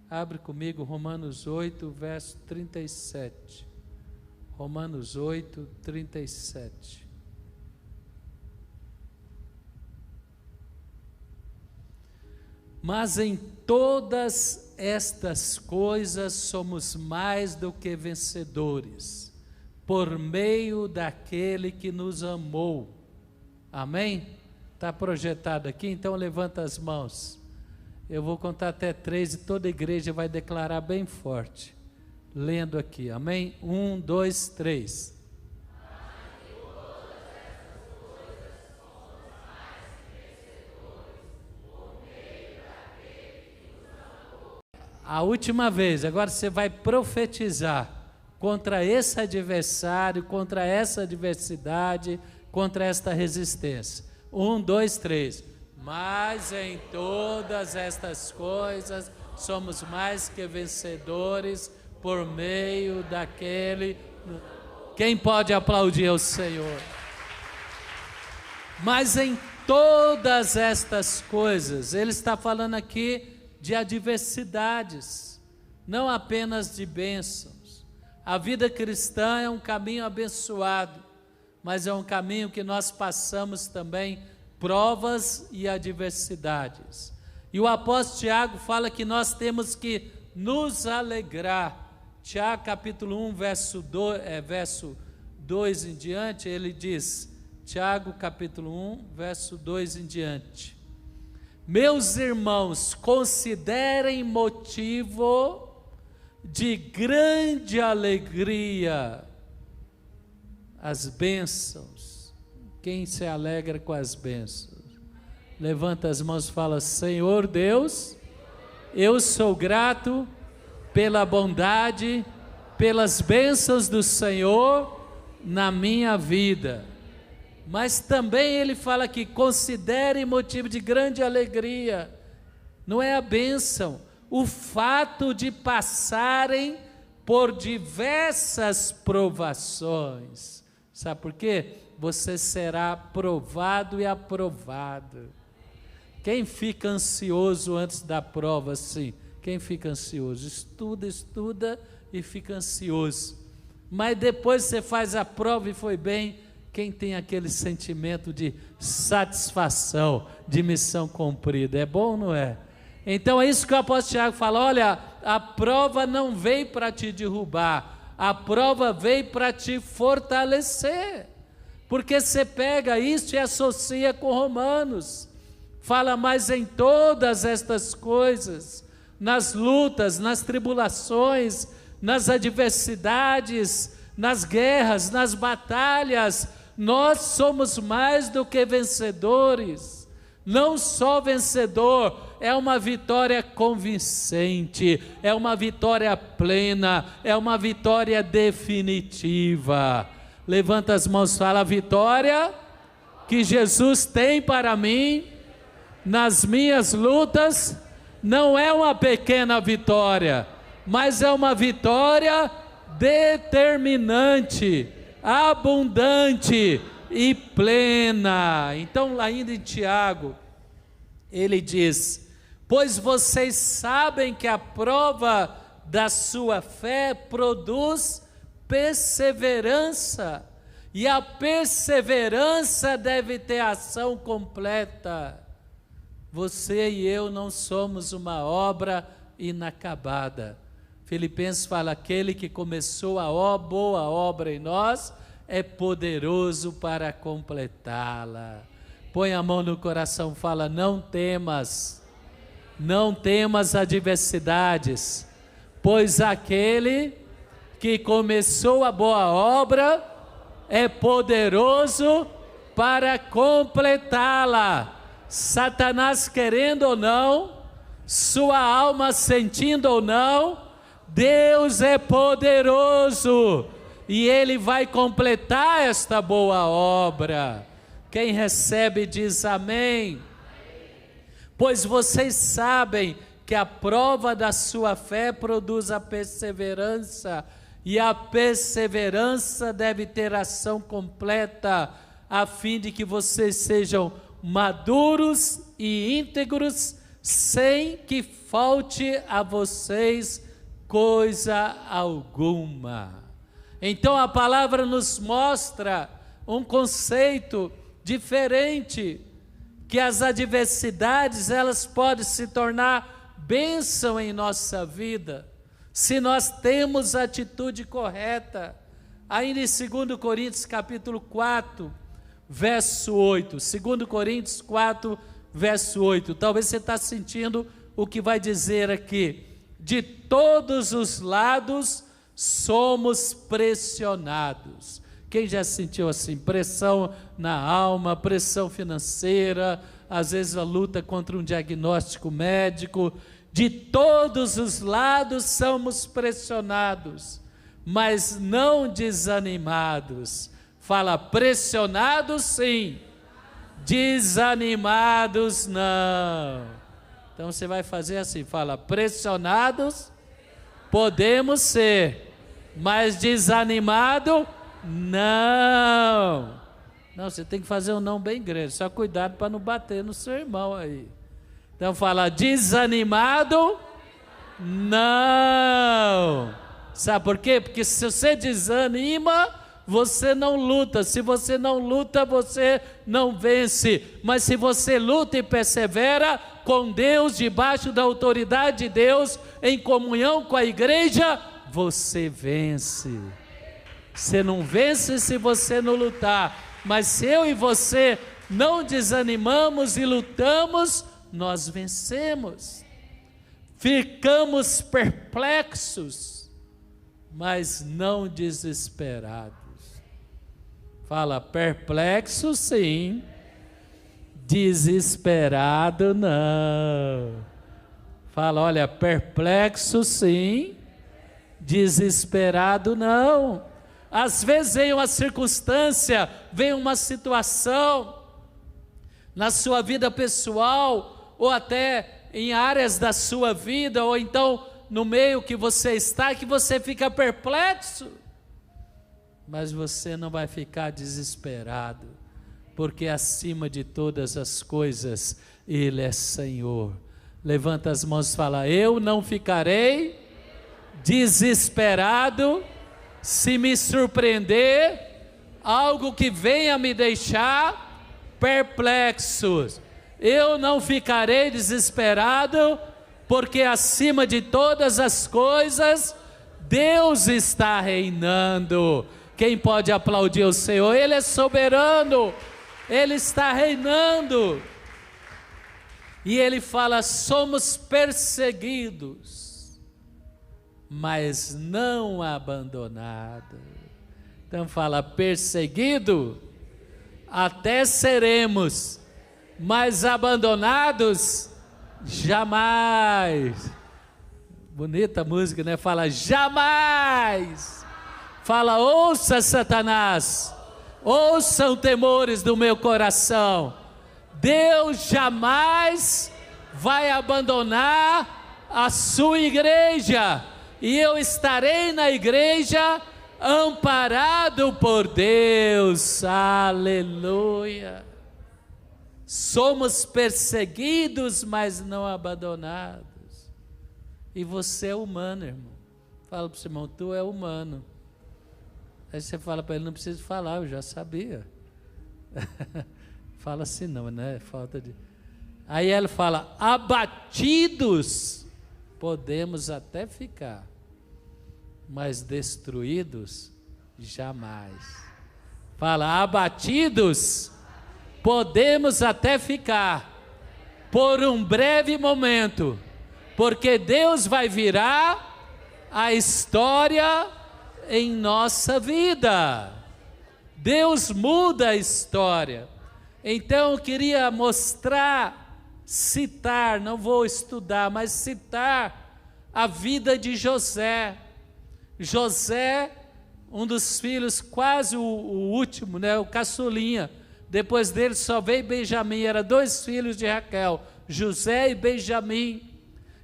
Abre comigo Romanos 8, verso 37. Romanos 8, 37. Mas em todas estas coisas somos mais do que vencedores, por meio daquele que nos amou. Amém? Está projetado aqui? Então levanta as mãos. Eu vou contar até 3 e toda a igreja vai declarar bem forte. Lendo aqui, amém? 1, 2, 3. A última vez, agora você vai profetizar contra esse adversário, contra essa adversidade, contra esta resistência. 1, 2, 3. Mas em todas estas coisas somos mais que vencedores por meio daquele... Quem pode aplaudir ao Senhor? Mas em todas estas coisas, ele está falando aqui de adversidades, não apenas de bênçãos. A vida cristã é um caminho abençoado, mas é um caminho que nós passamos também provas e adversidades. E o apóstolo Tiago fala que nós temos que nos alegrar. Tiago capítulo 1, verso 2 em diante, ele diz, Tiago capítulo 1, verso 2 em diante: meus irmãos, considerem motivo de grande alegria as bênçãos. Quem se alegra com as bênçãos? Levanta as mãos e fala: Senhor Deus, eu sou grato pela bondade, pelas bênçãos do Senhor na minha vida. Mas também ele fala que considere motivo de grande alegria, não é a bênção, o fato de passarem por diversas provações. Sabe por quê? Você será provado e aprovado. Quem fica ansioso antes da prova, assim? Quem fica ansioso? Estuda e fica ansioso. Mas depois você faz a prova e foi bem. Quem tem aquele sentimento de satisfação, de missão cumprida? É bom, não é? Então é isso que o apóstolo Tiago fala: olha, a prova não veio para te derrubar, a prova veio para te fortalecer. Porque você pega isso e associa com Romanos. Fala: mas em todas estas coisas, nas lutas, nas tribulações, nas adversidades, nas guerras, nas batalhas, nós somos mais do que vencedores. Não só vencedor, é uma vitória convincente, é uma vitória plena, é uma vitória definitiva. Levanta as mãos e fala: a vitória que Jesus tem para mim nas minhas lutas não é uma pequena vitória, mas é uma vitória determinante, abundante e plena. Então, ainda em Tiago, ele diz: pois vocês sabem que a prova da sua fé produz perseverança, e a perseverança deve ter ação completa. Você e eu não somos uma obra inacabada. Filipenses fala: aquele que começou a boa obra em nós é poderoso para completá-la. Põe a mão no coração, fala: não temas adversidades, pois aquele que começou a boa obra é poderoso para completá-la. Satanás querendo ou não, sua alma sentindo ou não, Deus é poderoso e Ele vai completar esta boa obra. Quem recebe diz amém. Pois vocês sabem que a prova da sua fé produz a perseverança, e a perseverança deve ter ação completa, a fim de que vocês sejam maduros e íntegros, sem que falte a vocês coisa alguma. Então a palavra nos mostra um conceito diferente, que as adversidades elas podem se tornar bênção em nossa vida, se nós temos a atitude correta. Ainda em 2 Coríntios capítulo 4, verso 8, 2 Coríntios 4, verso 8, talvez você está sentindo o que vai dizer aqui: de todos os lados somos pressionados. Quem já sentiu assim, pressão na alma, pressão financeira, às vezes a luta contra um diagnóstico médico? De todos os lados somos pressionados, mas não desanimados. Fala, pressionados sim, desanimados não. Então você vai fazer assim, fala, pressionados podemos ser, mas desanimado não. Não, você tem que fazer um não bem grande, só cuidado para não bater no seu irmão aí. Então fala, desanimado não. Sabe por quê? Porque se você desanima, você não luta. Se você não luta, você não vence. Mas se você luta e persevera com Deus, debaixo da autoridade de Deus, em comunhão com a igreja, você vence. Você não vence se você não lutar. Mas se eu e você não desanimamos e lutamos, nós vencemos. Ficamos perplexos, mas não desesperados. Fala, perplexo sim, desesperado não. Fala, olha, perplexo sim, desesperado não. Às vezes vem uma circunstância, vem uma situação na sua vida pessoal, ou até em áreas da sua vida, ou então no meio que você está, que você fica perplexo. Mas você não vai ficar desesperado, porque acima de todas as coisas, Ele é Senhor. Levanta as mãos e fala, eu não ficarei desesperado se me surpreender algo que venha me deixar perplexo. Eu não ficarei desesperado, porque acima de todas as coisas, Deus está reinando. Quem pode aplaudir o Senhor? Ele é soberano, Ele está reinando. E Ele fala, somos perseguidos, mas não abandonados. Então fala, perseguido, até seremos, mas abandonados, jamais. Bonita música, né? Fala, jamais. Fala, ouça Satanás, ouçam temores do meu coração. Deus jamais vai abandonar a sua igreja, e eu estarei na igreja amparado por Deus. Aleluia. Somos perseguidos, mas não abandonados. E você é humano, irmão. Fala para o seu irmão, tu é humano. Aí você fala para ele, não precisa falar, eu já sabia. Fala assim não, né? Falta de... Aí ele fala, abatidos podemos até ficar, mas destruídos jamais. Fala, abatidos podemos até ficar, por um breve momento, porque Deus vai virar a história em nossa vida. Deus muda a história. Então eu queria mostrar, citar, não vou estudar, mas citar a vida de José. José, um dos filhos, quase o último, né, o caçulinha. Depois dele só veio Benjamim, eram 2 filhos de Raquel, José e Benjamim.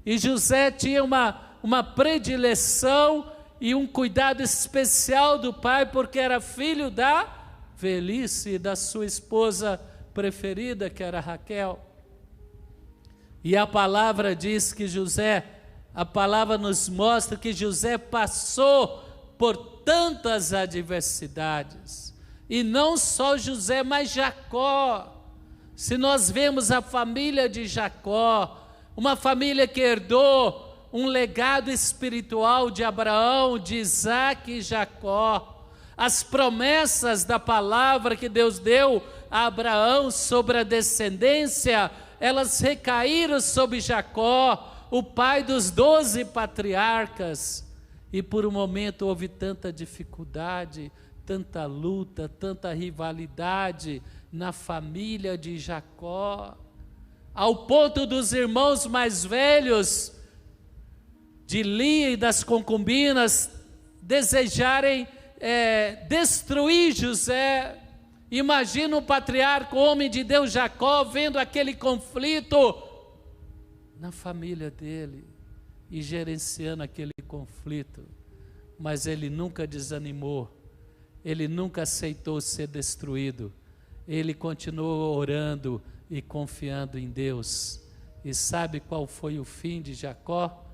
E José tinha uma predileção e um cuidado especial do pai, porque era filho da velhice da sua esposa preferida, que era Raquel. E a palavra diz que a palavra nos mostra que José passou por tantas adversidades. E não só José, mas Jacó. Se nós vemos a família de Jacó, uma família que herdou um legado espiritual de Abraão, de Isaac e Jacó, as promessas da palavra que Deus deu a Abraão sobre a descendência, elas recaíram sobre Jacó, o pai dos 12 patriarcas, e por um momento houve tanta dificuldade, tanta luta, tanta rivalidade na família de Jacó, ao ponto dos irmãos mais velhos de Lia e das concubinas desejarem destruir José. Imagina o patriarca, o homem de Deus Jacó, vendo aquele conflito na família dele e gerenciando aquele conflito, mas ele nunca desanimou, ele nunca aceitou ser destruído, ele continuou orando e confiando em Deus. E sabe qual foi o fim de Jacó?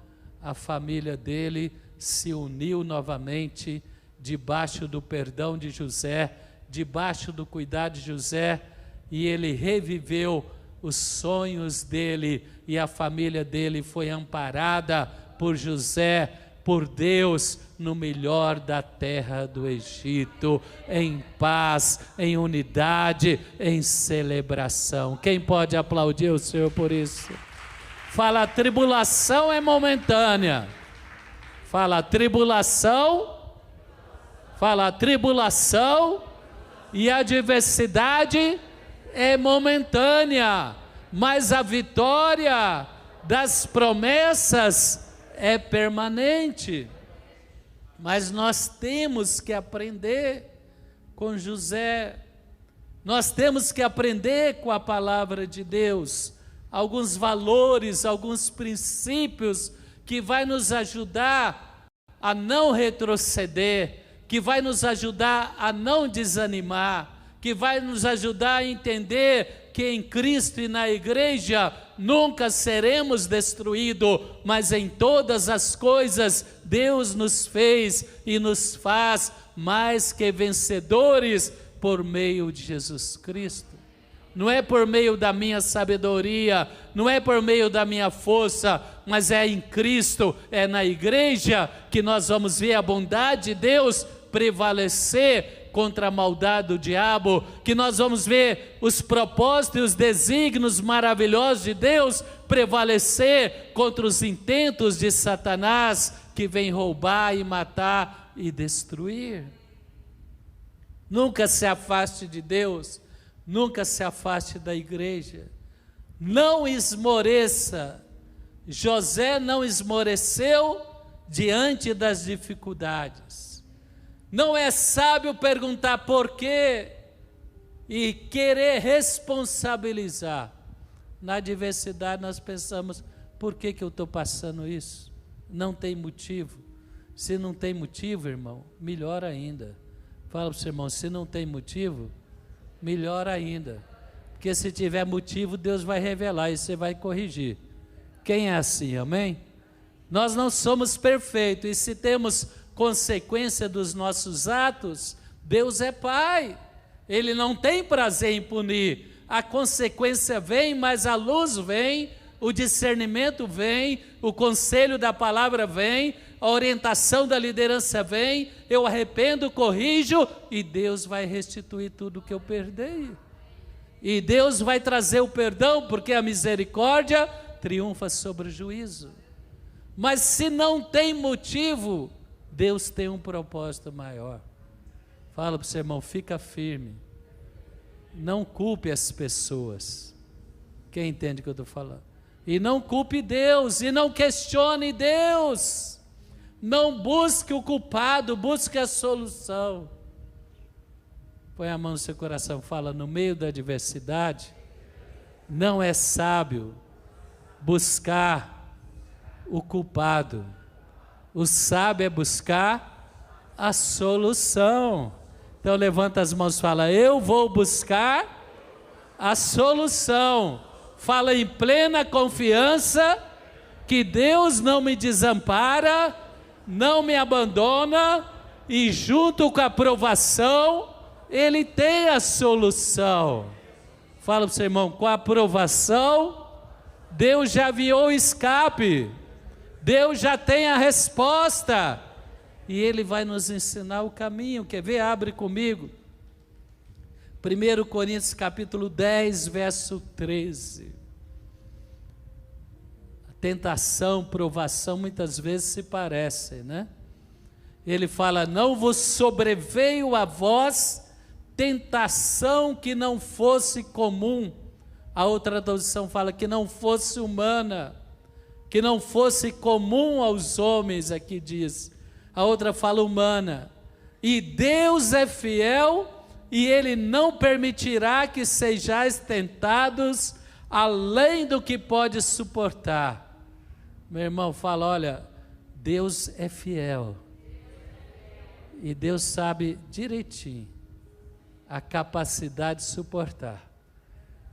A família dele se uniu novamente debaixo do perdão de José, debaixo do cuidado de José, e ele reviveu os sonhos dele, e a família dele foi amparada por José, por Deus, no melhor da terra do Egito, em paz, em unidade, em celebração. Quem pode aplaudir o Senhor por isso? Fala, a tribulação é momentânea. Fala, a tribulação. Fala, a tribulação e a adversidade é momentânea, mas a vitória das promessas é permanente. Mas nós temos que aprender com José, nós temos que aprender com a palavra de Deus, alguns valores, alguns princípios que vai nos ajudar a não retroceder, que vai nos ajudar a não desanimar, que vai nos ajudar a entender que em Cristo e na igreja nunca seremos destruídos, mas em todas as coisas Deus nos fez e nos faz mais que vencedores por meio de Jesus Cristo. Não é por meio da minha sabedoria, não é por meio da minha força, mas é em Cristo, é na igreja que nós vamos ver a bondade de Deus prevalecer contra a maldade do diabo, que nós vamos ver os propósitos e os desígnios maravilhosos de Deus prevalecer contra os intentos de Satanás, que vem roubar e matar e destruir. Nunca se afaste de Deus, nunca se afaste da igreja, não esmoreça. José não esmoreceu diante das dificuldades. Não é sábio perguntar por quê e querer responsabilizar. Na adversidade nós pensamos, por que eu estou passando isso? Não tem motivo. Se não tem motivo, irmão, melhor ainda. Fala para o seu irmão, se não tem motivo, melhor ainda. Porque se tiver motivo, Deus vai revelar e você vai corrigir. Quem é assim, amém? Nós não somos perfeitos, e se temos consequência dos nossos atos, Deus é Pai, Ele não tem prazer em punir. A consequência vem, mas a luz vem, o discernimento vem, o conselho da palavra vem, a orientação da liderança vem, eu arrependo, corrijo, e Deus vai restituir tudo que eu perdi. E Deus vai trazer o perdão, porque a misericórdia triunfa sobre o juízo. Mas se não tem motivo, Deus tem um propósito maior. Fala para o seu irmão, fica firme. Não culpe as pessoas. Quem entende o que eu estou falando? E não culpe Deus, e não questione Deus. Não busque o culpado, busque a solução. Põe a mão no seu coração, fala, no meio da adversidade, não é sábio buscar o culpado. O sábio é buscar a solução. Então levanta as mãos e fala, eu vou buscar a solução. fala em plena confiança que Deus não me desampara, não me abandona, e junto com a provação, Ele tem a solução. Fala para o seu irmão, com a aprovação, Deus já enviou o escape, Deus já tem a resposta, e Ele vai nos ensinar o caminho. Quer ver? Abre comigo, 1 Coríntios capítulo 10, verso 13. A tentação, provação, muitas vezes se parecem, né? Ele fala, não vos sobreveio a vós tentação que não fosse comum. A outra tradução fala que não fosse humana, que não fosse comum aos homens, aqui diz. A outra fala humana. E Deus é fiel e Ele não permitirá que sejais tentados além do que pode suportar. Meu irmão, fala, olha, Deus é fiel. E Deus sabe direitinho a capacidade de suportar.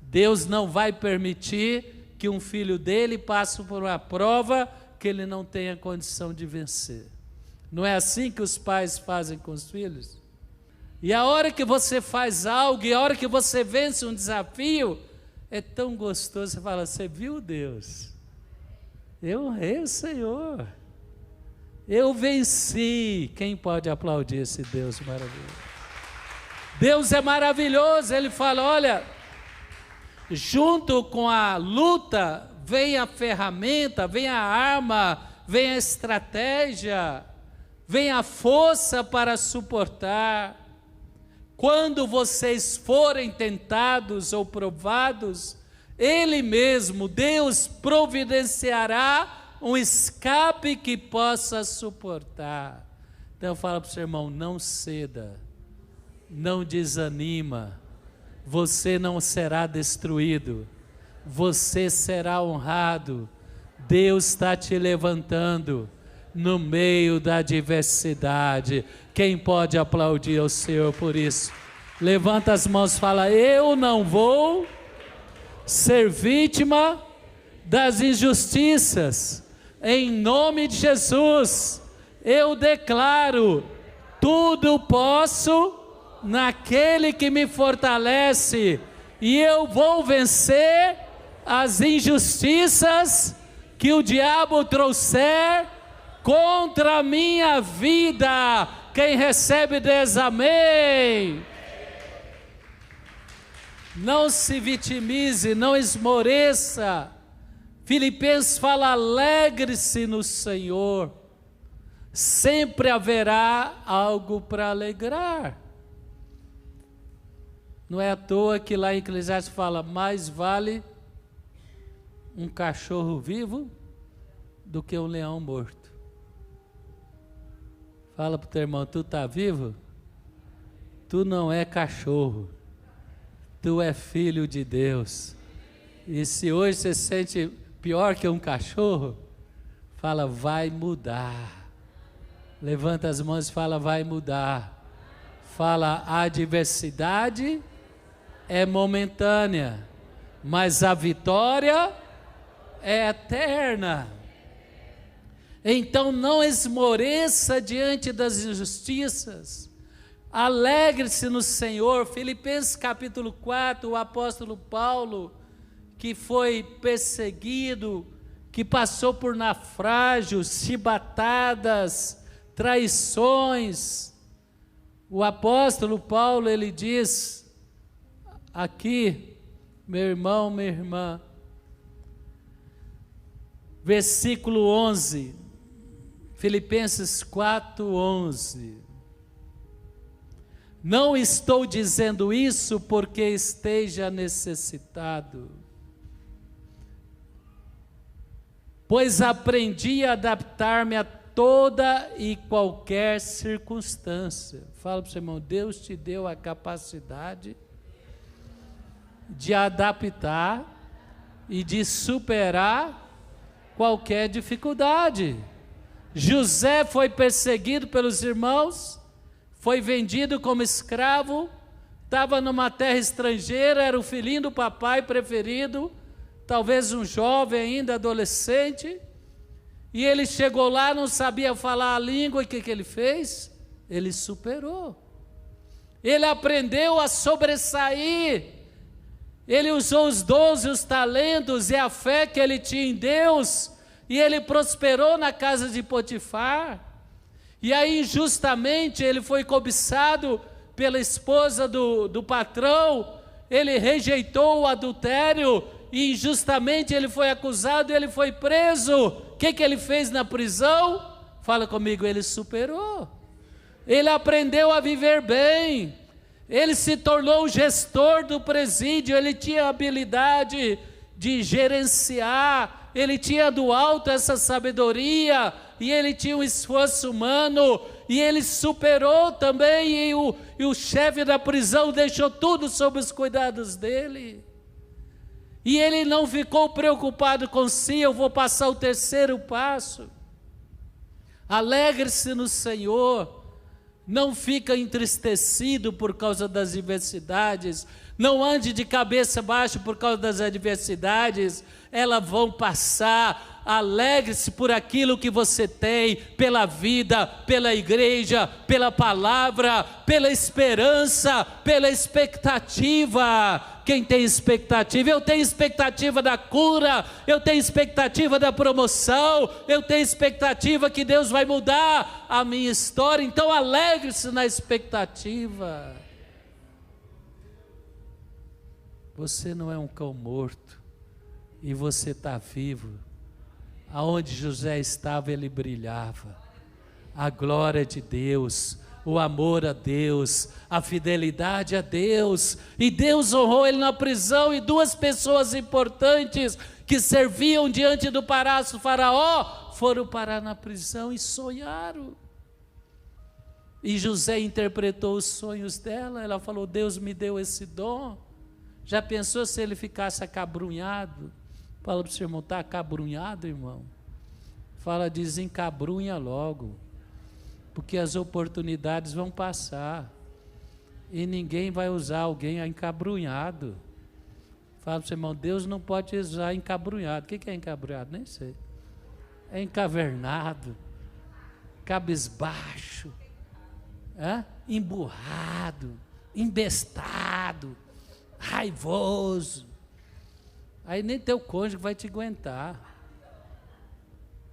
Deus não vai permitir que um filho dele passe por uma prova que ele não tenha condição de vencer. Não é assim que os pais fazem com os filhos? E a hora que você faz algo, e a hora que você vence um desafio, é tão gostoso, você fala, você viu Deus? Eu honrei o Senhor. Eu venci. Quem pode aplaudir esse Deus maravilhoso? Deus é maravilhoso. Ele fala, olha, junto com a luta, vem a ferramenta, vem a arma, vem a estratégia, vem a força para suportar. Quando vocês forem tentados ou provados, Ele mesmo, Deus, providenciará um escape que possa suportar. Então fala para o seu irmão, não ceda, não desanima, você não será destruído, você será honrado. Deus está te levantando no meio da adversidade. Quem pode aplaudir ao Senhor por isso? Levanta as mãos e fala, eu não vou ser vítima das injustiças. Em nome de Jesus, eu declaro, tudo posso naquele que me fortalece, e eu vou vencer as injustiças que o diabo trouxer contra a minha vida. Quem recebe diz amém. Não se vitimize, não esmoreça. Filipenses fala, alegre-se no Senhor, sempre haverá algo para alegrar. Não é à toa que lá em Eclesiastes fala, mais vale um cachorro vivo do que um leão morto. Fala para o teu irmão, tu está vivo? Tu não é cachorro, tu é filho de Deus. E se hoje você se sente pior que um cachorro, fala, vai mudar. Levanta as mãos e fala, vai mudar. Fala, a adversidade é momentânea, mas a vitória é eterna. Então não esmoreça diante das injustiças, alegre-se no Senhor. Filipenses capítulo 4, o apóstolo Paulo, que foi perseguido, que passou por naufrágios, chibatadas, traições. O apóstolo Paulo, ele diz aqui, meu irmão, minha irmã, versículo 11, Filipenses 4:11. Não estou dizendo isso porque esteja necessitado, pois aprendi a adaptar-me a toda e qualquer circunstância. Fala para o seu irmão, Deus te deu a capacidade de adaptar e de superar qualquer dificuldade. José foi perseguido pelos irmãos, foi vendido como escravo, estava numa terra estrangeira, era o filhinho do papai preferido, talvez um jovem ainda, adolescente, e ele chegou lá, não sabia falar a língua, e o que ele fez? Ele superou. Ele aprendeu a sobressair. Ele usou os dons e os talentos e a fé que ele tinha em Deus, e ele prosperou na casa de Potifar. E aí injustamente ele foi cobiçado pela esposa do patrão, ele rejeitou o adultério, e injustamente ele foi acusado, ele foi preso. O que ele fez na prisão? Fala comigo, ele superou. Ele aprendeu a viver bem, ele se tornou o gestor do presídio, ele tinha habilidade de gerenciar, ele tinha do alto essa sabedoria, e ele tinha um esforço humano, e ele superou também, e o chefe da prisão deixou tudo sob os cuidados dele, e ele não ficou preocupado com si. Eu vou passar o terceiro passo: alegre-se no Senhor, não fica entristecido por causa das adversidades, não ande de cabeça baixa por causa das adversidades, elas vão passar. Alegre-se por aquilo que você tem, pela vida, pela igreja, pela palavra, pela esperança, pela expectativa. Quem tem expectativa? Eu tenho expectativa da cura, eu tenho expectativa da promoção, eu tenho expectativa que Deus vai mudar a minha história. Então alegre-se na expectativa. Você não é um cão morto, e você está vivo. Aonde José estava, ele brilhava. A glória de Deus, o amor a Deus, a fidelidade a Deus, e Deus honrou ele na prisão. E duas pessoas importantes que serviam diante do palácio do faraó foram parar na prisão e sonharam. E José interpretou os sonhos dela. Ela falou: Deus me deu esse dom. Já pensou se ele ficasse acabrunhado? Fala para o seu irmão: está acabrunhado, irmão? Fala, desencabrunha logo, porque as oportunidades vão passar, e ninguém vai usar alguém encabrunhado. Fala para o seu irmão: Deus não pode usar encabrunhado. O que é encabrunhado? Nem sei. É encavernado, cabisbaixo, emburrado, embestado, raivoso. Aí nem teu cônjuge vai te aguentar,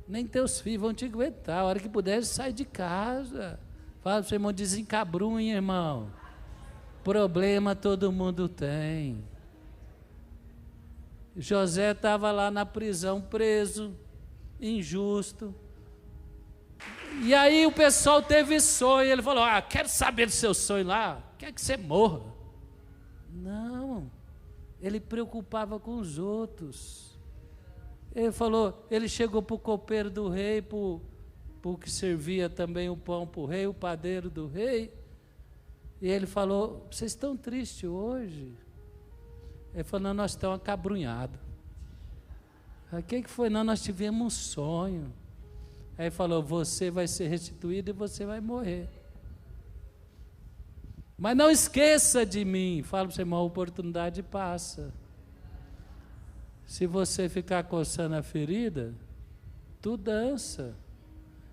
nem teus filhos vão te aguentar. A hora que puder, sai de casa. Fala para o seu irmão: desencabrunha, irmão. Problema todo mundo tem. José estava lá na prisão, preso, injusto. E aí o pessoal teve sonho. Ele falou: quero saber do seu sonho lá, quer que você morra. Não, ele preocupava com os outros. Ele falou, ele chegou para o copeiro do rei, para o que servia também o pão para o rei, o padeiro do rei, e ele falou: vocês estão tristes hoje? Ele falou: não, nós estamos acabrunhados. O que foi? Não, nós tivemos um sonho. Aí ele falou: você vai ser restituído e você vai morrer. Mas não esqueça de mim. Fala para o seu irmão: a oportunidade passa. Se você ficar coçando a ferida, tu dança.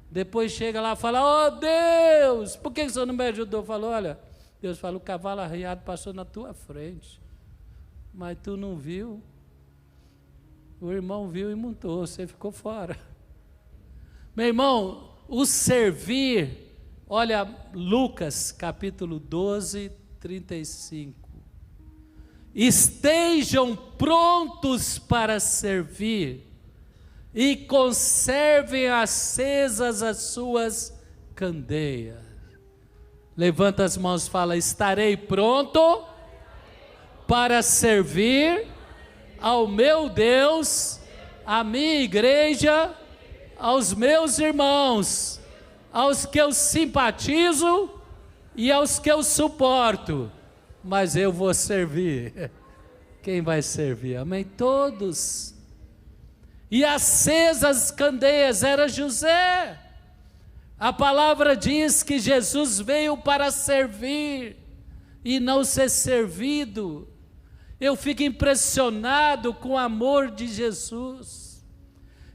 Depois chega lá e fala: oh Deus, por que você não me ajudou? Falou: olha, Deus falou, o cavalo arriado passou na tua frente, mas tu não viu. O irmão viu e montou, você ficou fora. Meu irmão, o servir, olha Lucas capítulo 12, 35. Estejam prontos para servir e conservem acesas as suas candeias. Levanta as mãos e fala: estarei pronto para servir ao meu Deus, à minha igreja, aos meus irmãos, aos que eu simpatizo e aos que eu suporto, mas eu vou servir. Quem vai servir? Amém? Todos. E acesas as candeias, era José. A palavra diz que Jesus veio para servir e não ser servido. Eu fico impressionado com o amor de Jesus.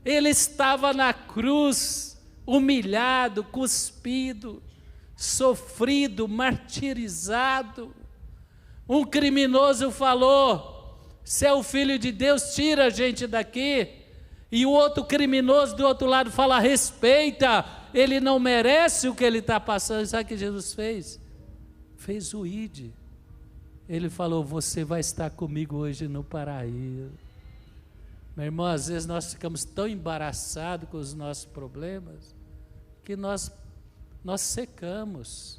Ele estava na cruz, humilhado, cuspido, sofrido, martirizado. Um criminoso falou: se é o Filho de Deus, tira a gente daqui. E o outro criminoso do outro lado fala: respeita, ele não merece o que ele está passando. Sabe o que Jesus fez? Fez o ide. Ele falou: você vai estar comigo hoje no paraíso. Meu irmão, às vezes nós ficamos tão embaraçados com os nossos problemas, que nós secamos.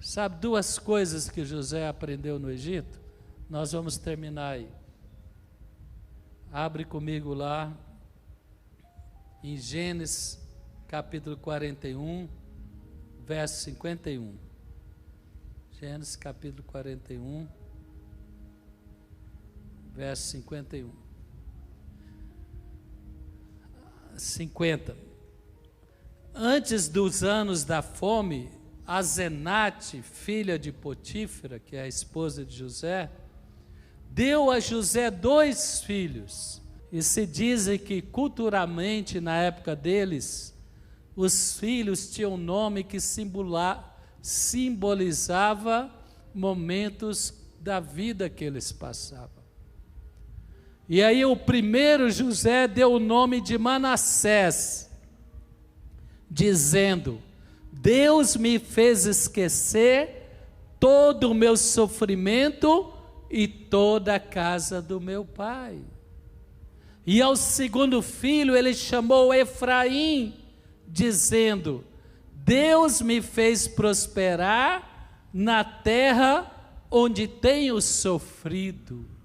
Sabe, duas coisas que José aprendeu no Egito? Nós vamos terminar aí. Abre comigo lá, em Gênesis capítulo 41, verso 51. Gênesis capítulo 41, verso 51. 50. Antes dos anos da fome, Asenate, filha de Potífera, que é a esposa de José, deu a José 2 filhos. E se dizem que culturalmente, na época deles, os filhos tinham um nome que simbolizava momentos da vida que eles passavam. E aí o primeiro José deu o nome de Manassés, dizendo: Deus me fez esquecer todo o meu sofrimento e toda a casa do meu pai. E ao segundo filho ele chamou Efraim, dizendo: Deus me fez prosperar na terra onde tenho sofrido.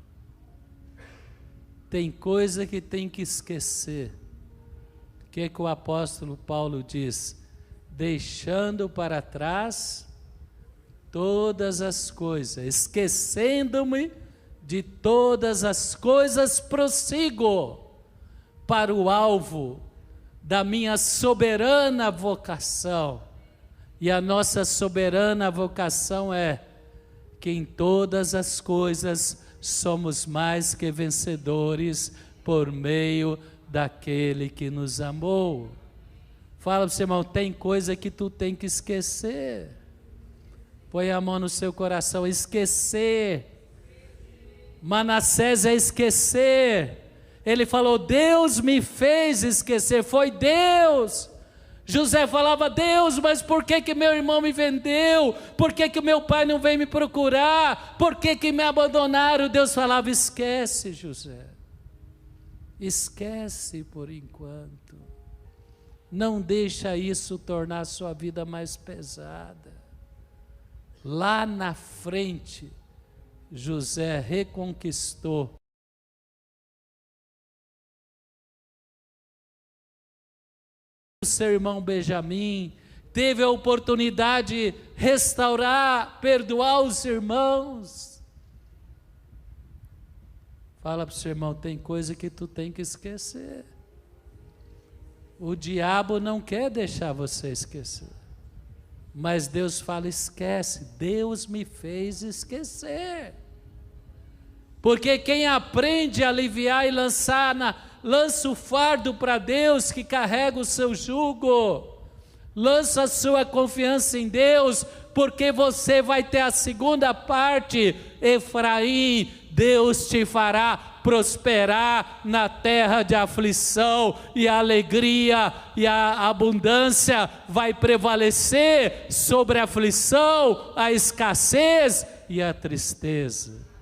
Tem coisa que tem que esquecer. O que o apóstolo Paulo diz? Deixando para trás todas as coisas, esquecendo-me de todas as coisas, prossigo para o alvo da minha soberana vocação. E a nossa soberana vocação é que em todas as coisas somos mais que vencedores por meio daquele que nos amou. Fala para o seu irmão: tem coisa que tu tem que esquecer. Põe a mão no seu coração: esquecer. Manassés é esquecer. Ele falou: Deus me fez esquecer, foi Deus. José falava: Deus, mas por que meu irmão me vendeu? Por que meu pai não veio me procurar? Por que me abandonaram? Deus falava: esquece, José. Esquece por enquanto. Não deixa isso tornar a sua vida mais pesada. Lá na frente, José reconquistou o seu irmão Benjamim, teve a oportunidade de restaurar, perdoar os irmãos. Fala para o seu irmão: tem coisa que tu tem que esquecer. O diabo não quer deixar você esquecer, mas Deus fala: esquece. Deus me fez esquecer. Porque quem aprende a aliviar e lança o fardo para Deus, que carrega o seu jugo, lança a sua confiança em Deus, porque você vai ter a segunda parte. Efraim, Deus te fará prosperar na terra de aflição, e a alegria e a abundância vai prevalecer sobre a aflição, a escassez e a tristeza.